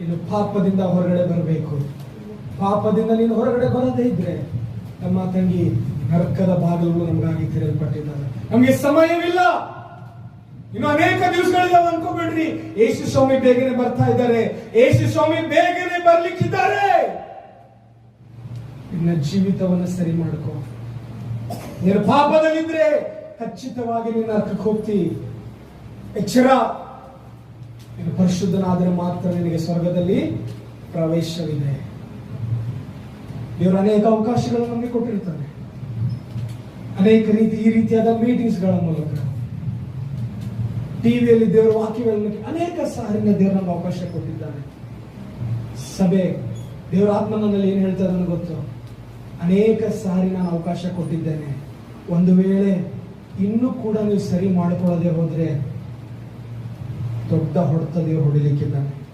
ಇನ್ನು ಪಾಪದಿಂದ ಹೊರಗಡೆ ಬರಬೇಕು. ಪಾಪದಿಂದ ನೀನು ಹೊರಗಡೆ ಬರದೇ ಇದ್ರೆ ನಮ್ಮ ತಂಗಿ ನರಕದ ಬಾಗಿಲುಗಳು ನಮಗಾಗಿ ತೆರೆಯಲ್ಪಟ್ಟಿದ್ದಾವೆ. ನಮಗೆ ಸಮಯವಿಲ್ಲ, ಇನ್ನು ಅನೇಕ ದಿವಸಗಳಿದಾವೆ ಅನ್ಕೋಬೇಡ್ರಿ. ಯೇಸು ಸ್ವಾಮಿ ಬೇಗನೆ ಬರ್ತಾ ಇದ್ದಾರೆ, ಯೇಸು ಸ್ವಾಮಿ ಬೇಗನೆ ಬರ್ಲಿಕ್ಕಿದ್ದಾರೆ. ನಿನ್ನ ಜೀವಿತವನ್ನು ಸರಿ ಮಾಡ್ಕೋ. ನೀನು ಪಾಪದಲ್ಲಿದ್ರೆ ಖಚಿತವಾಗಿ ನಿನ್ನ ನರಕಕ್ಕೆ ಹೋಗ್ತಿ. ಎಚ್ಚರ, ನೀನು ಪರಿಶುದ್ಧನಾದರೆ ಮಾತ್ರ ನಿನಗೆ ಸ್ವರ್ಗದಲ್ಲಿ ಪ್ರವೇಶವಿದೆ. ದೇವರು ಅನೇಕ ಅವಕಾಶಗಳನ್ನು ನಮಗೆ ಕೊಟ್ಟಿರ್ತಾನೆ. ಅನೇಕ ಈ ರೀತಿಯಾದ ಮೀಟಿಂಗ್ಸ್ ಗಳ ಮೂಲಕ, ಟಿವಿಯಲ್ಲಿ ದೇವರ ವಾಕ್ಯಗಳನ್ನು ಅನೇಕ ಸಾರಿನ ದೇವರು ನಮ್ಗೆ ಅವಕಾಶ ಕೊಟ್ಟಿದ್ದಾನೆ. ಸಭೆ ದೇವರ ಆತ್ಮನಲ್ಲಿ ಏನ್ ಹೇಳ್ತಾರೆ ನನಗೆ ಗೊತ್ತು. ಅನೇಕ ಸಾರಿ ನಾನು ಅವಕಾಶ ಕೊಟ್ಟಿದ್ದೇನೆ. ಒಂದು ವೇಳೆ ಇನ್ನೂ ಕೂಡ ನೀವು ಸರಿ ಮಾಡಿಕೊಳ್ಳದೆ ಹೋದ್ರೆ ದೊಡ್ಡ ಹೊಡೆತ ದೇವರು ಹೊಡಿಲಿಕ್ಕಿದ್ದಾನೆ.